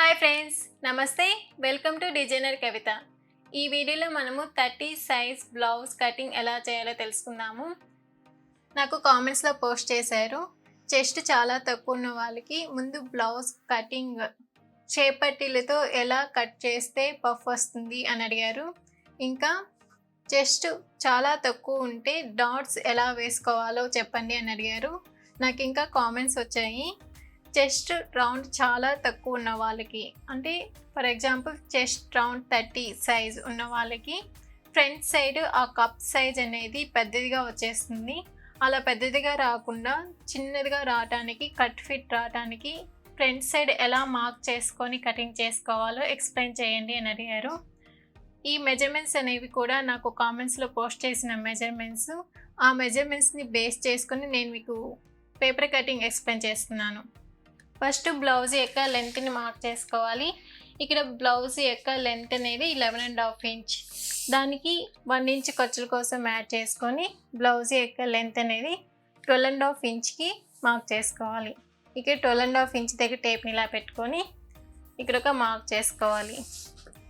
Hi friends, నమస్తే. Welcome to designer కవిత. ఈ వీడియోలో మనము 30 సైజ్ బ్లౌజ్ కటింగ్ ఎలా చేయాలో తెలుసుకుందాము. నాకు కామెంట్స్లో పోస్ట్ చేశారు, చెస్ట్ చాలా తక్కువ ఉన్న వాళ్ళకి ముందు బ్లౌజ్ కటింగ్ షేప్ పట్టీలతో ఎలా కట్ చేస్తే పఫ్ వస్తుంది అని అడిగారు. ఇంకా చెస్ట్ చాలా తక్కువ ఉంటే డాట్స్ ఎలా వేసుకోవాలో చెప్పండి అని అడిగారు. నాకు ఇంకా కామెంట్స్ వచ్చాయి. చెస్ట్ రౌండ్ చాలా తక్కువ ఉన్న వాళ్ళకి, అంటే for example chest round 30 size ఉన్న వాళ్ళకి ఫ్రంట్ సైడ్ ఆ కప్ సైజ్ అనేది పెద్దదిగా వచ్చేస్తుంది. అలా పెద్దదిగా రాకుండా చిన్నదిగా రావడానికి, కట్ ఫిట్ రావడానికి ఫ్రంట్ సైడ్ ఎలా మార్క్ చేసుకొని కటింగ్ చేసుకోవాలో ఎక్స్ప్లెయిన్ చేయండి అని అడిగారు. ఈ మెజర్మెంట్స్ అనేవి కూడా నాకు కామెంట్స్లో పోస్ట్ చేసిన మెజర్మెంట్స్. ఆ మెజర్మెంట్స్ని బేస్ చేసుకొని నేను మీకు పేపర్ కటింగ్ ఎక్స్ప్లెయిన్ చేస్తున్నాను. ఫస్ట్ బ్లౌజ్ యొక్క లెంత్ని మార్క్ చేసుకోవాలి. ఇక్కడ బ్లౌజ్ యొక్క లెంత్ అనేది 11.5 ఇంచ్. దానికి 1 ఇంచ్ ఖర్చుల కోసం యాడ్ చేసుకొని బ్లౌజ్ యొక్క లెంత్ అనేది 12.5 ఇంచ్కి మార్క్ చేసుకోవాలి. ఇక్కడ 12.5 ఇంచ్ దగ్గర టేప్ని ఇలా పెట్టుకొని ఇక్కడ ఒక మార్క్ చేసుకోవాలి.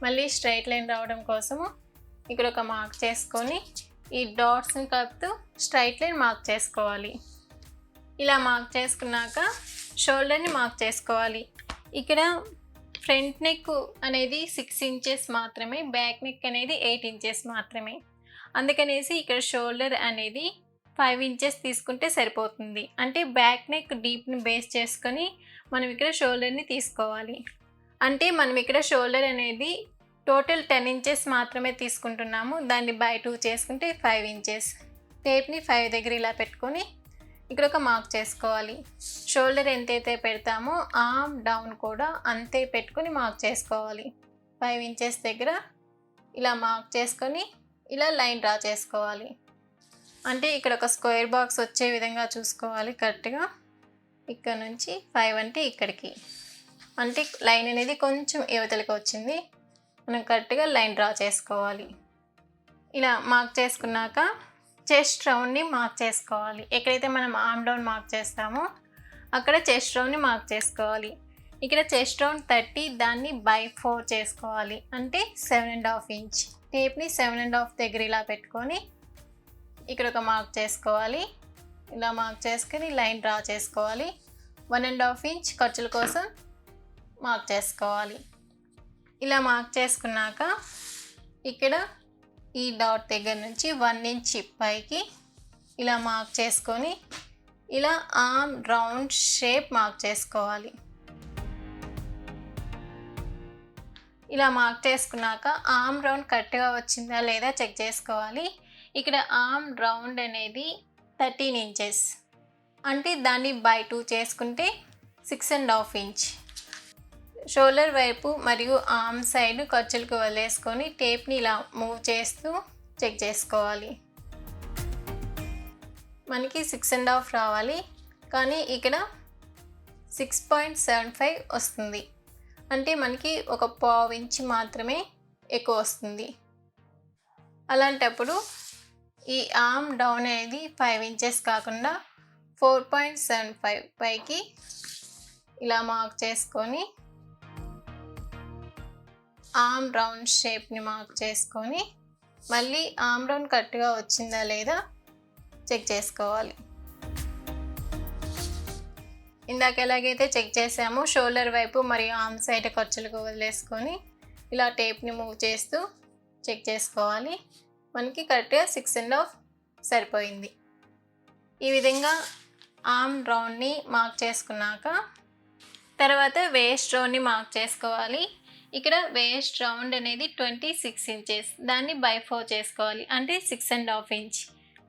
మళ్ళీ స్ట్రైట్ లైన్ రావడం కోసము ఇక్కడ ఒక మార్క్ చేసుకొని ఈ డాట్స్ని కలుపుతూ స్ట్రైట్ లైన్ మార్క్ చేసుకోవాలి. ఇలా మార్క్ చేసుకున్నాక షోల్డర్ని మార్క్ చేసుకోవాలి. ఇక్కడ ఫ్రంట్ నెక్ అనేది 6 ఇంచెస్ మాత్రమే, బ్యాక్ నెక్ అనేది 8 ఇంచెస్ మాత్రమే. అందుకనేసి ఇక్కడ షోల్డర్ అనేది 5 ఇంచెస్ తీసుకుంటే సరిపోతుంది. అంటే బ్యాక్ నెక్ డీప్ని బేస్ చేసుకొని మనం ఇక్కడ షోల్డర్ని తీసుకోవాలి. అంటే మనం ఇక్కడ షోల్డర్ అనేది టోటల్ 10 ఇంచెస్ మాత్రమే తీసుకుంటున్నాము. దాన్ని బై 2 చేసుకుంటే 5 ఇంచెస్. టేప్ని 5 దగ్గర ఇలా పెట్టుకొని ఇక్కడ ఒక మార్క్ చేసుకోవాలి. షోల్డర్ ఎంతైతే పెడతామో ఆర్మ్ డౌన్ కూడా అంతే పెట్టుకొని మార్క్ చేసుకోవాలి. 5 ఇంచెస్ దగ్గర ఇలా మార్క్ చేసుకొని ఇలా లైన్ డ్రా చేసుకోవాలి. అంటే ఇక్కడ ఒక స్క్వేర్ బాక్స్ వచ్చే విధంగా చూసుకోవాలి కరెక్ట్గా. ఇక్కడ నుంచి 5 అంటే ఇక్కడికి, అంటే లైన్ అనేది కొంచెం యువతలకి వచ్చింది. మనం కరెక్ట్గా లైన్ డ్రా చేసుకోవాలి. ఇలా మార్క్ చేసుకున్నాక చెస్ట్ రౌండ్ని మార్క్ చేసుకోవాలి. ఎక్కడైతే మనం ఆర్మ్ డౌన్ మార్క్ చేస్తామో అక్కడ చెస్ట్ రౌండ్ని మార్క్ చేసుకోవాలి. ఇక్కడ చెస్ట్ రౌండ్ 30, దాన్ని బై 4 చేసుకోవాలి. అంటే 7.5 ఇంచ్. టేప్ని 7.5 దగ్గర ఇలా పెట్టుకొని ఇక్కడ ఒక మార్క్ చేసుకోవాలి. ఇలా మార్క్ చేసుకొని లైన్ డ్రా చేసుకోవాలి. 1.5 ఇంచ్ ఖర్చుల కోసం మార్క్ చేసుకోవాలి. ఇలా మార్క్ చేసుకున్నాక ఇక్కడ ఈ డాట్ దగ్గర నుంచి 1 ఇంచ్ పైకి ఇలా మార్క్ చేసుకొని ఇలా ఆర్మ్ రౌండ్ షేప్ మార్క్ చేసుకోవాలి. ఇలా మార్క్ చేసుకున్నాక ఆర్మ్ రౌండ్ కరెక్ట్గా వచ్చిందా లేదా చెక్ చేసుకోవాలి. ఇక్కడ ఆర్మ్ రౌండ్ అనేది 13 ఇంచెస్, అంటే దాన్ని బై 2 చేసుకుంటే 6.5 ఇంచ్. షోల్డర్ వైపు మరియు ఆర్మ్ సైడ్ ఖర్చులకు వదిలేసుకొని టేప్ని ఇలా మూవ్ చేస్తూ చెక్ చేసుకోవాలి. మనకి 6.5 రావాలి, కానీ ఇక్కడ 6.75 వస్తుంది. అంటే మనకి ఒక 1/4 ఇంచ్ మాత్రమే ఎక్కువ వస్తుంది. అలాంటప్పుడు ఈ ఆర్మ్ డౌన్ అనేది 5 ఇంచెస్ కాకుండా 4.75 పైకి ఇలా మార్క్ చేసుకొని ఆర్మ్ రౌండ్ షేప్ని మార్క్ చేసుకొని మళ్ళీ ఆర్మ్ రౌండ్ కరెక్ట్గా వచ్చిందా లేదా చెక్ చేసుకోవాలి. ఇందాక ఎలాగైతే చెక్ చేసామో షోల్డర్ వైపు మరియు ఆర్మ్ సైడ్ ఖర్చులకు వదిలేసుకొని ఇలా టేప్ని మూవ్ చేస్తూ చెక్ చేసుకోవాలి. మనకి కరెక్ట్గా 6.5 సరిపోయింది. ఈ విధంగా ఆర్మ్ రౌండ్ని మార్క్ చేసుకున్నాక తర్వాత వేస్ట్ రౌండ్ని మార్క్ చేసుకోవాలి. ఇక్కడ వేస్ట్ రౌండ్ అనేది 26 ఇంచెస్, దాన్ని బై 4 చేసుకోవాలి. అంటే 6.5 ఇంచ్.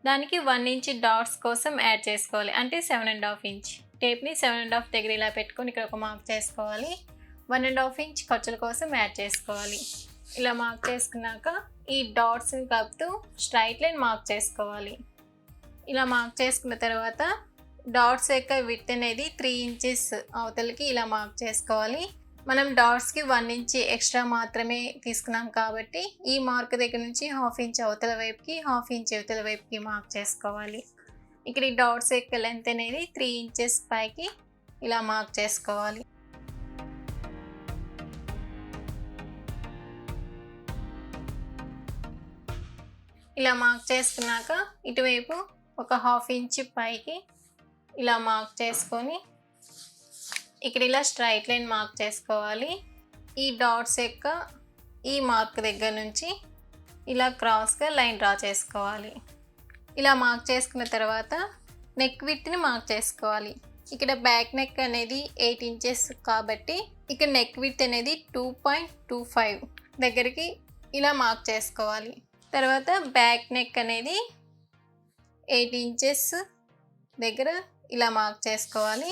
దానికి 1 ఇంచ్ డాట్స్ కోసం యాడ్ చేసుకోవాలి. అంటే 7.5 ఇంచ్. టేప్ని 7.5 దగ్గర ఇలా పెట్టుకొని ఇక్కడ ఒక మార్క్ చేసుకోవాలి. 1.5 ఇంచ్ ఖర్చుల కోసం యాడ్ చేసుకోవాలి. ఇలా మార్క్ చేసుకున్నాక ఈ డాట్స్ని కలుపుతూ స్ట్రైట్ లైన్ మార్క్ చేసుకోవాలి. ఇలా మార్క్ చేసుకున్న తర్వాత డాట్స్ యొక్క విడ్త్ అనేది 3 ఇంచెస్ అవతలకి ఇలా మార్క్ చేసుకోవాలి. మనం డాట్స్కి 1 ఇంచ్ ఎక్స్ట్రా మాత్రమే తీసుకున్నాం కాబట్టి ఈ మార్క్ దగ్గర నుంచి 1/2 ఇంచ్ అవతల వైపుకి, 1/2 ఇంచ్ అవతల వైపుకి మార్క్ చేసుకోవాలి. ఇక్కడ ఈ డాట్స్ యొక్క లెంత్ అనేది 3 ఇంచెస్ పైకి ఇలా మార్క్ చేసుకోవాలి. ఇలా మార్క్ చేసుకున్నాక ఇటువైపు ఒక 1/2 ఇంచ్ పైకి ఇలా మార్క్ చేసుకొని ఇక్కడ ఇలా స్ట్రైట్ లైన్ మార్క్ చేసుకోవాలి. ఈ డాట్స్ యొక్క ఈ మార్క్ దగ్గర నుంచి ఇలా క్రాస్గా లైన్ డ్రా చేసుకోవాలి. ఇలా మార్క్ చేసుకున్న తర్వాత నెక్ విడ్త్ని మార్క్ చేసుకోవాలి. ఇక్కడ బ్యాక్ నెక్ అనేది 8 ఇంచెస్ కాబట్టి ఇక్కడ నెక్ విడ్త్ అనేది 2.25 దగ్గరికి ఇలా మార్క్ చేసుకోవాలి. తర్వాత బ్యాక్ నెక్ అనేది 8 ఇంచెస్ దగ్గర ఇలా మార్క్ చేసుకోవాలి.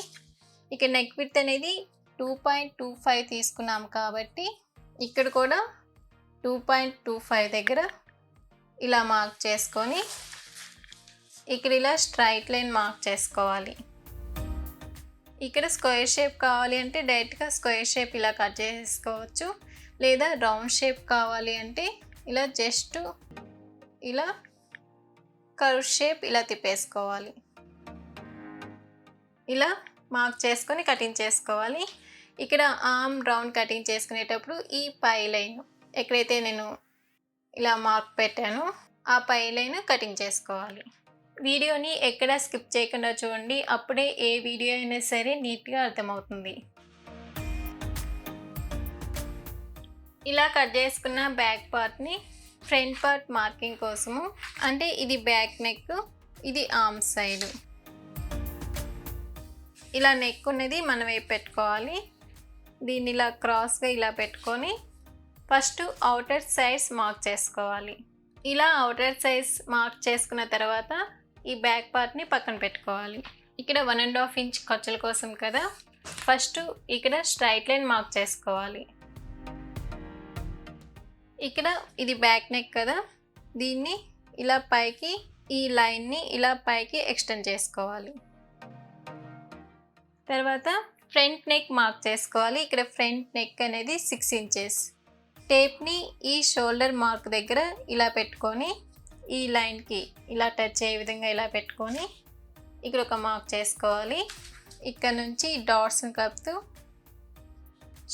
ఇక్కడ నెక్ విడ్త్ అనేది 2.25 తీసుకున్నాం కాబట్టి ఇక్కడ కూడా 2.25 దగ్గర ఇలా మార్క్ చేసుకొని ఇక్కడ ఇలా స్ట్రైట్ లైన్ మార్క్ చేసుకోవాలి. ఇక్కడ స్క్వేర్ షేప్ కావాలి అంటే డైరెక్ట్గా స్క్వేర్ షేప్ ఇలా కట్ చేసుకోవచ్చు, లేదా రౌండ్ షేప్ కావాలి అంటే ఇలా జస్ట్ ఇలా కర్వ్ షేప్ ఇలా తిప్పేసుకోవాలి. ఇలా మార్క్ చేసుకొని కటింగ్ చేసుకోవాలి. ఇక్కడ ఆర్మ్ రౌండ్ కటింగ్ చేసుకునేటప్పుడు ఈ పై లైన్ ఎక్కడైతే నేను ఇలా మార్క్ పెట్టానో ఆ పై లైన్ కటింగ్ చేసుకోవాలి. వీడియోని ఎక్కడ స్కిప్ చేయకుండా చూడండి, అప్పుడే ఏ వీడియో అయినా సరే నీట్గా అర్థమవుతుంది. ఇలా కట్ చేసుకున్న బ్యాక్ పార్ట్ని ఫ్రంట్ పార్ట్ మార్కింగ్ కోసము, అంటే ఇది బ్యాక్ నెక్, ఇది ఆర్మ్ సైడ్, ఇలా నెక్ ఉన్నది మన వైపు పెట్టుకోవాలి. దీన్ని ఇలా క్రాస్గా ఇలా పెట్టుకొని ఫస్ట్ అవుటర్ సైడ్స్ మార్క్ చేసుకోవాలి. ఇలా అవుటర్ సైడ్స్ మార్క్ చేసుకున్న తర్వాత ఈ బ్యాక్ పార్ట్ని పక్కన పెట్టుకోవాలి. ఇక్కడ 1.5 ఇంచ్ ఖర్చుల కోసం కదా, ఫస్ట్ ఇక్కడ స్ట్రైట్ లైన్ మార్క్ చేసుకోవాలి. ఇక్కడ ఇది బ్యాక్ నెక్ కదా, దీన్ని ఇలా పైకి ఈ లైన్ని ఇలా పైకి ఎక్స్టెండ్ చేసుకోవాలి. తర్వాత ఫ్రంట్ నెక్ మార్క్ చేసుకోవాలి. ఇక్కడ ఫ్రంట్ నెక్ అనేది 6 ఇంచెస్. టేప్ని ఈ షోల్డర్ మార్క్ దగ్గర ఇలా పెట్టుకొని ఈ లైన్కి ఇలా టచ్ అయ్యే విధంగా ఇలా పెట్టుకొని ఇక్కడ ఒక మార్క్ చేసుకోవాలి. ఇక్కడ నుంచి డాట్స్ని కలుపుతూ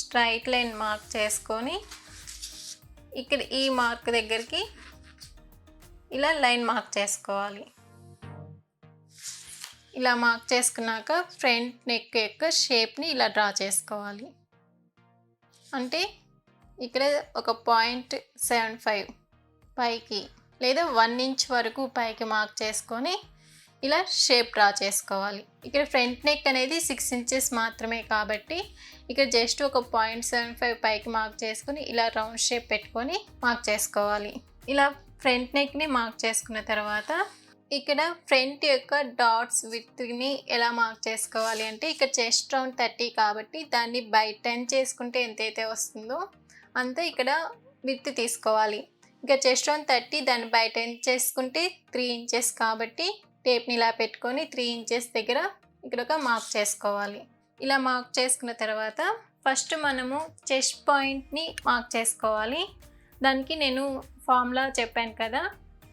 స్ట్రైట్ లైన్ మార్క్ చేసుకొని ఇక్కడ ఈ మార్క్ దగ్గరికి ఇలా లైన్ మార్క్ చేసుకోవాలి. ఇలా మార్క్ చేసుకున్నాక ఫ్రంట్ నెక్ యొక్క షేప్ని ఇలా డ్రా చేసుకోవాలి. అంటే ఇక్కడ ఒక 0.75 పైకి లేదా 1 ఇంచ్ వరకు పైకి మార్క్ చేసుకొని ఇలా షేప్ డ్రా చేసుకోవాలి. ఇక్కడ ఫ్రంట్ నెక్ అనేది 6 ఇంచెస్ మాత్రమే కాబట్టి ఇక్కడ జస్ట్ ఒక 0.75 పైకి మార్క్ చేసుకొని ఇలా రౌండ్ షేప్ పెట్టుకొని మార్క్ చేసుకోవాలి. ఇలా ఫ్రంట్ నెక్ని మార్క్ చేసుకున్న తర్వాత ఇక్కడ ఫ్రంట్ యొక్క డాట్స్ విడ్త్ని ఎలా మార్క్ చేసుకోవాలి అంటే ఇక్కడ చెస్ట్ రౌండ్ 30 కాబట్టి దాన్ని బై 10 చేసుకుంటే ఎంతైతే వస్తుందో అంత ఇక్కడ విడ్త్ తీసుకోవాలి. ఇంకా చెస్ట్ రౌండ్ 30 దాన్ని బై 10 చేసుకుంటే 3 ఇంచెస్ కాబట్టి టేప్ని ఇలా పెట్టుకొని 3 ఇంచెస్ దగ్గర ఇక్కడ ఒక మార్క్ చేసుకోవాలి. ఇలా మార్క్ చేసుకున్న తర్వాత ఫస్ట్ మనము చెస్ట్ పాయింట్ని మార్క్ చేసుకోవాలి. దానికి నేను ఫార్ములా చెప్పాను కదా,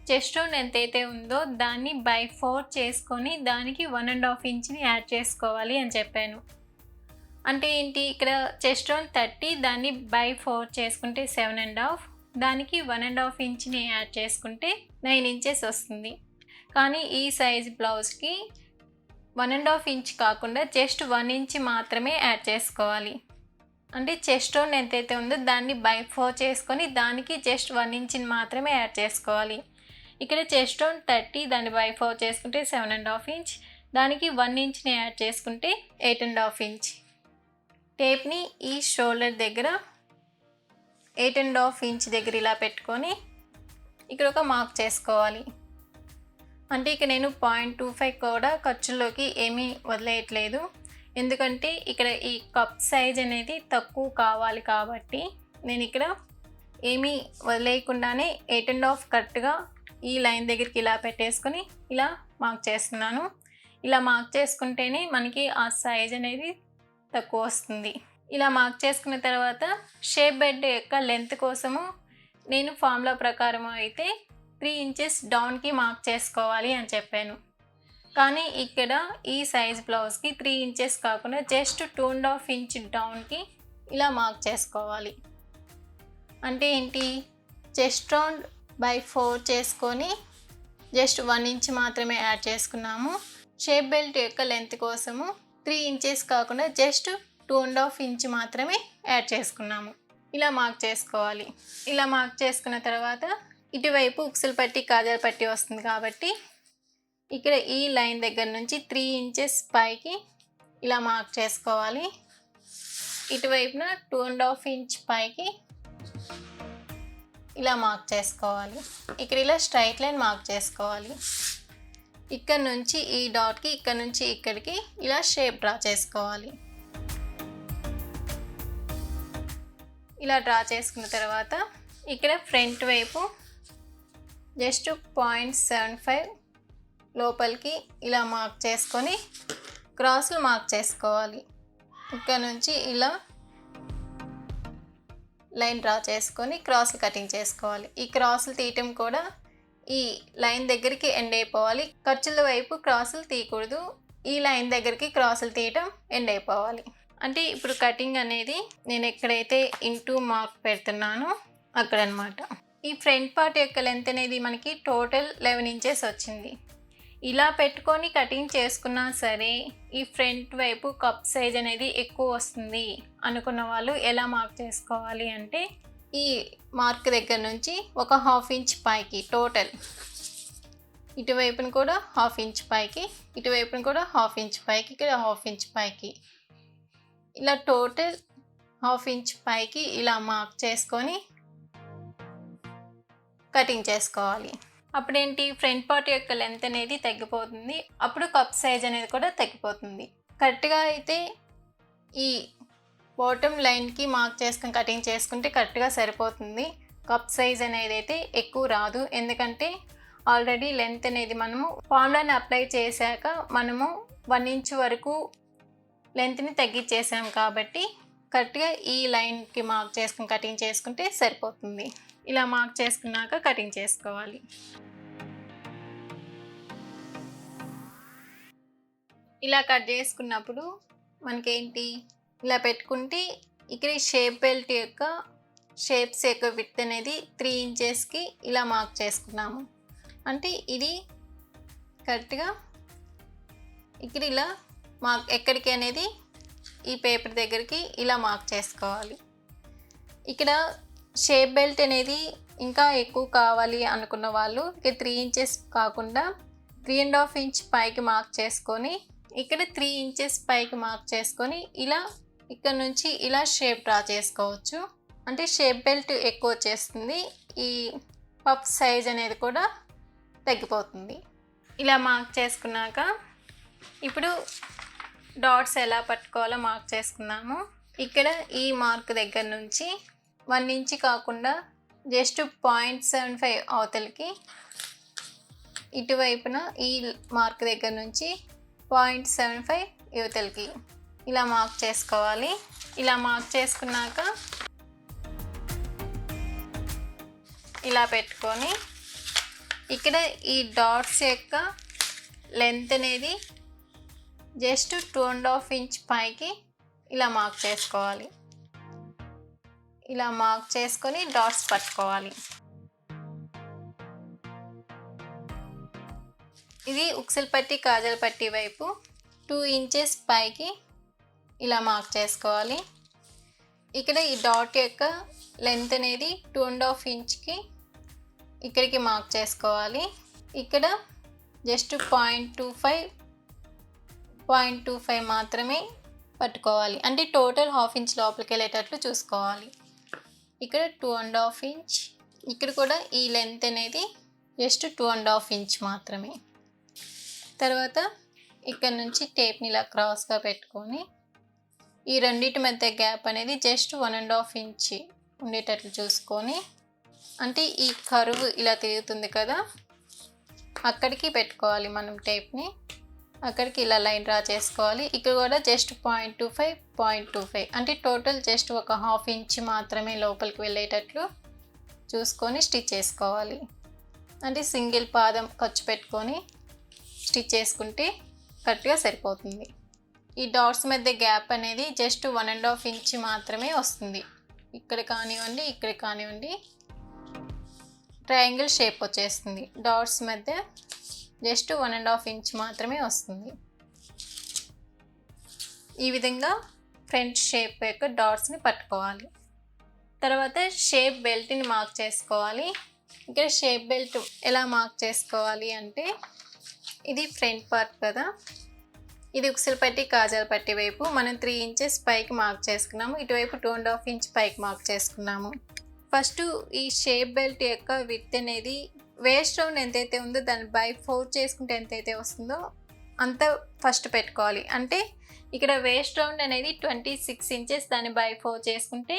చెస్ట్ రౌండ్ ఎంతైతే ఉందో దాన్ని బై 4 చేసుకొని దానికి 1.5 ఇంచ్ని యాడ్ చేసుకోవాలి అని చెప్పాను. అంటే ఏంటి, ఇక్కడ చెస్ట్ రౌండ్ 30 దాన్ని బై 4 చేసుకుంటే 7.5, దానికి 1.5 ఇంచ్ని యాడ్ చేసుకుంటే 9 ఇంచెస్ వస్తుంది. కానీ ఈ సైజ్ బ్లౌజ్కి 1.5 ఇంచ్ కాకుండా జస్ట్ 1 ఇంచ్ మాత్రమే యాడ్ చేసుకోవాలి. అంటే చెస్ట్ రౌండ్ ఎంతైతే ఉందో దాన్ని బై 4 చేసుకొని దానికి జస్ట్ 1 ఇంచ్ని మాత్రమే యాడ్ చేసుకోవాలి. ఇక్కడ చెస్ట్ రౌండ్ 30 దాన్ని బై 4 చేసుకుంటే 7.5 ఇంచ్, దానికి 1 ఇంచ్ని యాడ్ చేసుకుంటే 8.5 ఇంచ్. టేప్ని ఈ షోల్డర్ దగ్గర 8.5 ఇంచ్ దగ్గర ఇలా పెట్టుకొని ఇక్కడ ఒక మార్క్ చేసుకోవాలి. అంటే ఇక నేను 0.25 కూడా ఖర్చుల్లోకి ఏమీ వదిలేయట్లేదు, ఎందుకంటే ఇక్కడ ఈ కప్ సైజ్ అనేది తక్కువ కావాలి కాబట్టి నేను ఇక్కడ ఏమీ వదిలేయకుండానే 8.5 కరెక్ట్గా ఈ లైన్ దగ్గరికి ఇలా పెట్టేసుకొని ఇలా మార్క్ చేస్తున్నాను. ఇలా మార్క్ చేసుకుంటేనే మనకి ఆ సైజ్ అనేది తక్కువ వస్తుంది. ఇలా మార్క్ చేసుకున్న తర్వాత షేప్ బెడ్ యొక్క లెంత్ కోసము నేను ఫార్ములా ప్రకారం అయితే 3 ఇంచెస్ డౌన్కి మార్క్ చేసుకోవాలి అని చెప్పాను. కానీ ఇక్కడ ఈ సైజ్ బ్లౌజ్కి 3 ఇంచెస్ కాకుండా జస్ట్ 2.5 ఇంచ్ డౌన్కి ఇలా మార్క్ చేసుకోవాలి. అంటే ఏంటి, చెస్ట్ రౌండ్ 4 చేసుకొని జస్ట్ 1 ఇంచ్ మాత్రమే యాడ్ చేసుకున్నాము. షేప్ బెల్ట్ యొక్క లెంత్ కోసము 3 ఇంచెస్ కాకుండా జస్ట్ 2.5 ఇంచ్ మాత్రమే యాడ్ చేసుకున్నాము. ఇలా మార్క్ చేసుకోవాలి. ఇలా మార్క్ చేసుకున్న తర్వాత ఇటువైపు ఉక్సులు పట్టి కాజాల పట్టి వస్తుంది కాబట్టి ఇక్కడ ఈ లైన్ దగ్గర నుంచి 3 ఇంచెస్ పైకి ఇలా మార్క్ చేసుకోవాలి. ఇటువైపున 2.5 ఇంచ్ పైకి ఇలా మార్క్ చేసుకోవాలి. ఇక్కడ ఇలా స్ట్రైట్ లైన్ మార్క్ చేసుకోవాలి. ఇక్కడ నుంచి ఈ డాట్కి ఇక్కడ నుంచి ఇక్కడికి ఇలా షేప్ డ్రా చేసుకోవాలి. ఇలా డ్రా చేసుకున్న తర్వాత ఇక్కడ ఫ్రంట్ వైపు జస్ట్ 0.75 లోపలికి ఇలా మార్క్ చేసుకొని క్రాస్లు మార్క్ చేసుకోవాలి. ఇక్కడ నుంచి ఇలా లైన్ డ్రా చేసుకొని క్రాస్లు కటింగ్ చేసుకోవాలి. ఈ క్రాస్లు తీయటం కూడా ఈ లైన్ దగ్గరికి ఎండ్ అయిపోవాలి. ఖర్చుల వైపు క్రాసులు తీయకూడదు. ఈ లైన్ దగ్గరికి క్రాసులు తీయటం ఎండ్ అయిపోవాలి. అంటే ఇప్పుడు కటింగ్ అనేది నేను ఎక్కడైతే ఇంటూ మార్క్ పెడుతున్నానో అక్కడ అనమాట. ఈ ఫ్రంట్ పార్ట్ యొక్క లెంత్ అనేది మనకి టోటల్ 11 ఇంచెస్ వచ్చింది. ఇలా పెట్టుకొని కటింగ్ చేసుకున్నా సరే ఈ ఫ్రంట్ వైపు కప్ సైజ్ అనేది ఎక్కువ వస్తుంది అనుకున్న వాళ్ళు ఎలా మార్క్ చేసుకోవాలి అంటే ఈ మార్క్ దగ్గర నుంచి ఒక 1/2 ఇంచ్ పైకి టోటల్ ఇటువైపును కూడా 1/2 ఇంచ్ పైకి, ఇటువైపును కూడా 1/2 ఇంచ్ పైకి, ఇక్కడ 1/2 ఇంచ్ పైకి, ఇలా టోటల్ 1/2 ఇంచ్ పైకి ఇలా మార్క్ చేసుకొని కటింగ్ చేసుకోవాలి. అప్పుడేంటి ఫ్రంట్ పార్ట్ యొక్క లెంత్ అనేది తగ్గిపోతుంది. అప్పుడు కప్ సైజ్ అనేది కూడా తగ్గిపోతుంది. కరెక్ట్గా అయితే ఈ బాటమ్ లైన్కి మార్క్ చేసుకొని కటింగ్ చేసుకుంటే కరెక్ట్గా సరిపోతుంది. కప్ సైజ్ అనేది అయితే ఎక్కువ రాదు. ఎందుకంటే ఆల్రెడీ లెంత్ అనేది మనము ఫార్ములాని అప్లై చేశాక మనము 1 ఇంచ్ వరకు లెంత్ని తగ్గించేసాం కాబట్టి కరెక్ట్గా ఈ లైన్కి మార్క్ చేసుకుని కటింగ్ చేసుకుంటే సరిపోతుంది. ఇలా మార్క్ చేసుకున్నాక కటింగ్ చేసుకోవాలి. ఇలా కట్ చేసుకున్నప్పుడు మనకేంటి ఇలా పెట్టుకుంటే ఇక్కడ షేప్ బెల్ట్ యొక్క షేప్స్ యొక్క విడ్త్ అనేది 3 ఇంచెస్కి ఇలా మార్క్ చేసుకున్నాము. అంటే ఇది కరెక్ట్గా ఇక్కడ ఇలా మార్క్ ఎక్కడికి అనేది ఈ పేపర్ దగ్గరికి ఇలా మార్క్ చేసుకోవాలి. ఇక్కడ షేప్ బెల్ట్ అనేది ఇంకా ఎక్కువ కావాలి అనుకున్న వాళ్ళు ఇక్కడ 3 ఇంచెస్ కాకుండా 3.5 ఇంచ్ పైకి మార్క్ చేసుకొని ఇక్కడ 3 ఇంచెస్ పైకి మార్క్ చేసుకొని ఇలా ఇక్కడ నుంచి ఇలా షేప్ డ్రా చేసుకోవచ్చు. అంటే షేప్ బెల్ట్ ఎక్కువ వచ్చేస్తుంది. ఈ పఫ్ సైజ్ అనేది కూడా తగ్గిపోతుంది. ఇలా మార్క్ చేసుకున్నాక ఇప్పుడు డాట్స్ ఎలా పట్టుకోవాలో మార్క్ చేసుకున్నాము. ఇక్కడ ఈ మార్క్ దగ్గర నుంచి 1 ఇంచ్ కాకుండా జస్ట్ 0.75 అవతలకి ఇటువైపున ఈ మార్క్ దగ్గర నుంచి 0.75 యువతలకి ఇలా మార్క్ చేసుకోవాలి. ఇలా మార్క్ చేసుకున్నాక ఇలా పెట్టుకొని ఇక్కడ ఈ డాట్స్ యొక్క లెంత్ అనేది జస్ట్ 2.5 ఇంచ్ పైకి ఇలా మార్క్ చేసుకోవాలి. ఇలా మార్క్ చేసుకొని డాట్స్ పట్టుకోవాలి. ఇది ఉక్సులు పట్టి కాజల పట్టి వైపు 2 ఇంచెస్ పైకి ఇలా మార్క్ చేసుకోవాలి. ఇక్కడ ఈ డాట్ యొక్క లెంత్ అనేది 2.5 ఇంచ్కి ఇక్కడికి మార్క్ చేసుకోవాలి. ఇక్కడ జస్ట్ 0.25 మాత్రమే పట్టుకోవాలి. అంటే టోటల్ 1/2 ఇంచ్ లోపలికి వెళ్ళేటట్లు చూసుకోవాలి. ఇక్కడ 2.5 ఇంచ్, ఇక్కడ కూడా ఈ లెంత్ అనేది జస్ట్ 2.5 ఇంచ్ మాత్రమే. తర్వాత ఇక్కడ నుంచి టేప్ని ఇలా క్రాస్గా పెట్టుకొని ఈ రెండింటి మధ్య గ్యాప్ అనేది జస్ట్ 1.5 ఇంచ్ ఉండేటట్లు చూసుకొని, అంటే ఈ కర్వ్ ఇలా తిరుగుతుంది కదా అక్కడికి పెట్టుకోవాలి మనం టేప్ని. అక్కడికి ఇలా లైన్ డ్రా చేసుకోవాలి. ఇక్కడ కూడా జస్ట్ 0.25 అంటే టోటల్ జస్ట్ ఒక 1/2 ఇంచ్ మాత్రమే లోపలికి వెళ్ళేటట్లు చూసుకొని స్టిచ్ చేసుకోవాలి. అంటే సింగిల్ పాదం ఖర్చు పెట్టుకొని స్టిచ్ చేసుకుంటే కరెక్ట్గా సరిపోతుంది. ఈ డాట్స్ మధ్య గ్యాప్ అనేది జస్ట్ 1.5 ఇంచ్ మాత్రమే వస్తుంది. ఇక్కడ కానివ్వండి, ఇక్కడ కానివ్వండి, ట్రయాంగిల్ షేప్ వచ్చేస్తుంది. డాట్స్ మధ్య జస్ట్ 1.5 ఇంచ్ మాత్రమే వస్తుంది. ఈ విధంగా ఫ్రంట్ షేప్ యొక్క డాట్స్ని పట్టుకోవాలి. తర్వాత షేప్ బెల్ట్ని మార్క్ చేసుకోవాలి. ఇక్కడ షేప్ బెల్ట్ ఎలా మార్క్ చేసుకోవాలి అంటే, ఇది ఫ్రంట్ పార్ట్ కదా, ఇది ఉక్సులు పట్టి కాజాల పట్టి వైపు మనం 3 ఇంచెస్ పైకి మార్క్ చేసుకున్నాము. ఇటువైపు 2.5 ఇంచ్ పైకి మార్క్ చేసుకున్నాము. ఫస్ట్ ఈ షేప్ బెల్ట్ యొక్క విడ్త్ అనేది వేస్ట్ రౌండ్ ఎంతైతే ఉందో దాన్ని బై 4 చేసుకుంటే ఎంతైతే వస్తుందో అంత ఫస్ట్ పెట్టుకోవాలి. అంటే ఇక్కడ వేస్ట్ రౌండ్ అనేది 26 ఇంచెస్, దాన్ని బై 4 చేసుకుంటే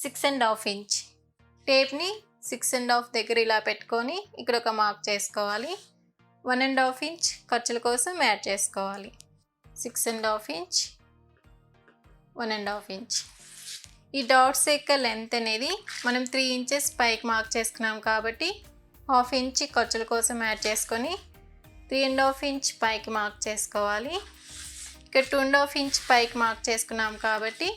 6.5 ఇంచ్. టేప్ని 6.5 దగ్గర ఇలా పెట్టుకొని ఇక్కడ ఒక మార్క్ చేసుకోవాలి. 1.5 ఇంచ్ ఖర్చుల కోసం యాడ్ చేసుకోవాలి. 6.5 ఇంచ్, 1.5 ఇంచ్. ఈ డాట్స్ యొక్క లెంత్ అనేది మనం 3 ఇంచెస్ పైకి మార్క్ చేసుకున్నాం కాబట్టి 1/2 ఇంచ్ ఖర్చుల కోసం యాడ్ చేసుకొని 3.5 ఇంచ్ పైకి మార్క్ చేసుకోవాలి. ఇక్కడ 2.5 ఇంచ్ పైకి మార్క్ చేసుకున్నాం కాబట్టి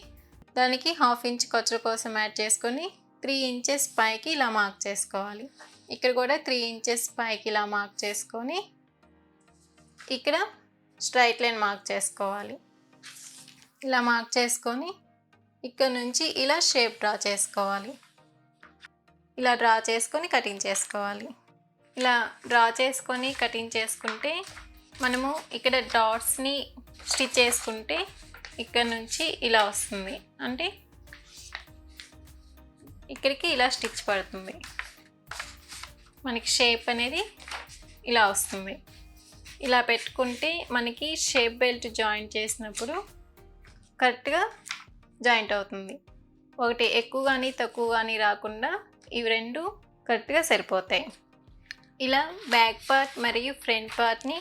దానికి 1/2 ఇంచ్ ఖర్చుల కోసం యాడ్ చేసుకొని 3 ఇంచెస్ పైకి ఇలా మార్క్ చేసుకోవాలి. ఇక్కడ కూడా 3 ఇంచెస్ పైకి ఇలా మార్క్ చేసుకొని ఇక్కడ స్ట్రైట్ లైన్ మార్క్ చేసుకోవాలి. ఇలా మార్క్ చేసుకొని ఇక్కడ నుంచి ఇలా షేప్ డ్రా చేసుకోవాలి. ఇలా డ్రా చేసుకొని కటింగ్ చేసుకోవాలి. ఇలా డ్రా చేసుకొని కటింగ్ చేసుకుంటే మనము ఇక్కడ డాట్స్ని స్టిచ్ చేసుకుంటే ఇక్కడ నుంచి ఇలా వస్తుంది. అంటే ఇక్కడికి ఇలా స్టిచ్ పడుతుంది. మనకి షేప్ అనేది ఇలా వస్తుంది. ఇలా పెట్టుకుంటే మనకి షేప్ బెల్ట్ జాయింట్ చేసినప్పుడు కరెక్ట్గా జాయింట్ అవుతుంది. ఒకటి ఎక్కువ కానీ తక్కువ కానీ రాకుండా ఇవి రెండు కరెక్ట్గా సరిపోతాయి. ఇలా బ్యాక్ పార్ట్ మరియు ఫ్రంట్ పార్ట్ని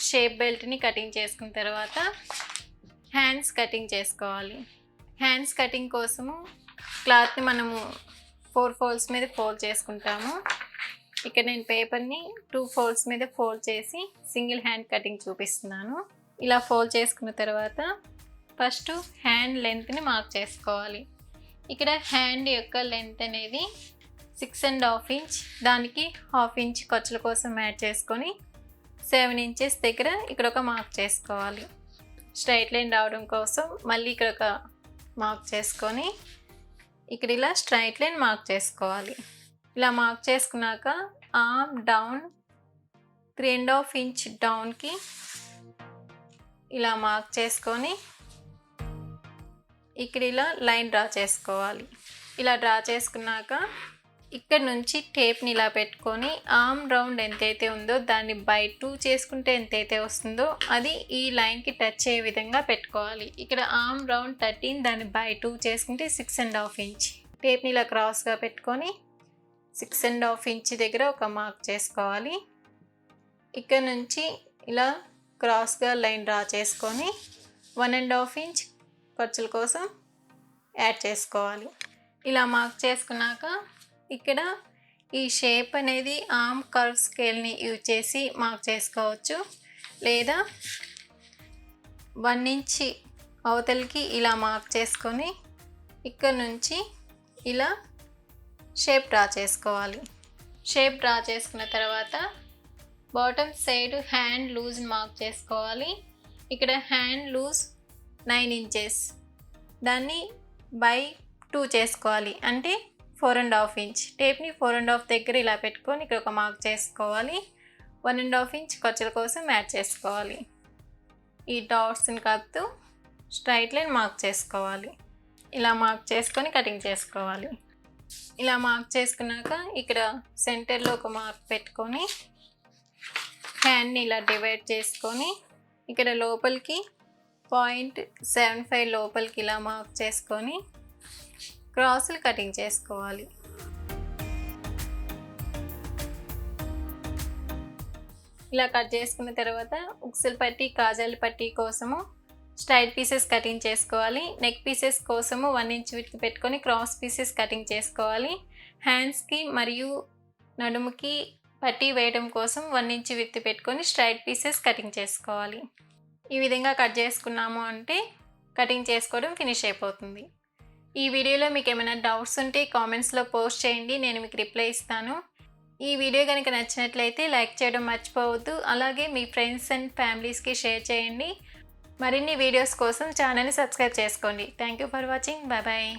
షేప్ బెల్ట్ని కటింగ్ చేసుకున్న తర్వాత హ్యాండ్స్ కటింగ్ చేసుకోవాలి. హ్యాండ్స్ కటింగ్ కోసము క్లాత్ని మనము 4 ఫోల్డ్స్ మీద ఫోల్డ్ చేసుకుంటాము. ఇక్కడ నేను పేపర్ని 2 ఫోల్డ్స్ మీద ఫోల్డ్ చేసి సింగిల్ హ్యాండ్ కటింగ్ చూపిస్తున్నాను. ఇలా ఫోల్డ్ చేసుకున్న తర్వాత ఫస్ట్ హ్యాండ్ లెంత్ని మార్క్ చేసుకోవాలి. ఇక్కడ హ్యాండ్ యొక్క లెంత్ అనేది 6.5 ఇంచ్, దానికి 1/2 ఇంచ్ ఖర్చుల కోసం యాడ్ చేసుకొని 7 ఇంచెస్ దగ్గర ఇక్కడ ఒక మార్క్ చేసుకోవాలి. స్ట్రైట్ లైన్ రావడం కోసం మళ్ళీ ఇక్కడ ఒక మార్క్ చేసుకొని ఇక్కడ ఇలా స్ట్రైట్ లైన్ మార్క్ చేసుకోవాలి. ఇలా మార్క్ చేసుకున్నాక ఆర్మ్ డౌన్ 3.5 ఇంచ్ డౌన్కి ఇలా మార్క్ చేసుకొని ఇక్కడ ఇలా లైన్ డ్రా చేసుకోవాలి. ఇలా డ్రా చేసుకున్నాక ఇక్కడ నుంచి టేప్ని ఇలా పెట్టుకొని ఆర్మ్ రౌండ్ ఎంతైతే ఉందో దాన్ని బై 2 చేసుకుంటే ఎంతైతే వస్తుందో అది ఈ లైన్కి టచ్ అయ్యే విధంగా పెట్టుకోవాలి. ఇక్కడ ఆర్మ్ రౌండ్ 13, దాన్ని బై 2 చేసుకుంటే 6.5 ఇంచ్. టేప్ని ఇలా క్రాస్గా పెట్టుకొని 6.5 ఇంచ్ దగ్గర ఒక మార్క్ చేసుకోవాలి. ఇక్కడ నుంచి ఇలా క్రాస్గా లైన్ డ్రా చేసుకొని 1.5 ఇంచ్ ఖర్చుల కోసం యాడ్ చేసుకోవాలి. ఇలా మార్క్ చేసుకున్నాక ఇక్కడ ఈ షేప్ అనేది ఆర్మ్ కర్వ్ స్కేల్ని యూజ్ చేసి మార్క్ చేసుకోవచ్చు, లేదా 1 ఇంచ్ అవతలికి ఇలా మార్క్ చేసుకొని ఇక్కడ నుంచి ఇలా షేప్ డ్రా చేసుకోవాలి. షేప్ డ్రా చేసుకున్న తర్వాత bottom side hand loose mark చేసుకోవాలి. ఇక్కడ హ్యాండ్ లూజ్ 9 ఇంచెస్, దాన్ని బై 2 చేసుకోవాలి. అంటే 4.5 ఇంచ్. టేప్ని 4.5 దగ్గర ఇలా పెట్టుకొని ఇక్కడ ఒక మార్క్ చేసుకోవాలి. 1.5 ఇంచ్ ఖర్చుల కోసం యాడ్ చేసుకోవాలి. ఈ డాట్స్ని కలుపుతూ స్ట్రైట్ లైన్ మార్క్ చేసుకోవాలి. ఇలా మార్క్ చేసుకొని కటింగ్ చేసుకోవాలి. ఇలా మార్క్ చేసుకున్నాక ఇక్కడ సెంటర్లో ఒక మార్క్ పెట్టుకొని హ్యాండ్ని ఇలా డివైడ్ చేసుకొని ఇక్కడ లోపలికి 0.75 లోపలికి ఇలా మార్క్ చేసుకొని క్రాసులు కటింగ్ చేసుకోవాలి. ఇలా కట్ చేసుకున్న తర్వాత ఉక్సుల పట్టి కాజాల పట్టి కోసము స్ట్రైట్ పీసెస్ కటింగ్ చేసుకోవాలి. నెక్ పీసెస్ కోసము 1 ఇంచ్ విడ్త్ పెట్టుకొని క్రాస్ పీసెస్ కటింగ్ చేసుకోవాలి. హ్యాండ్స్కి మరియు నడుముకి పట్టి వేయడం కోసం 1 ఇంచ్ విడ్త్ పెట్టుకొని స్ట్రైట్ పీసెస్ కటింగ్ చేసుకోవాలి. ఈ విధంగా కట్ చేసుకున్నాము అంటే కటింగ్ చేసుకోవడం ఫినిష్ అయిపోతుంది. ఈ వీడియోలో మీకు ఏమైనా డౌట్స్ ఉంటే కామెంట్స్లో పోస్ట్ చేయండి, నేను మీకు రిప్లై ఇస్తాను. ఈ వీడియో కనుక నచ్చినట్లయితే లైక్ చేయడం మర్చిపోవద్దు. అలాగే మీ ఫ్రెండ్స్ అండ్ ఫ్యామిలీస్కి షేర్ చేయండి. మరిన్ని వీడియోస్ కోసం ఛానల్ని సబ్స్క్రైబ్ చేసుకోండి. Thank you for watching. Bye bye.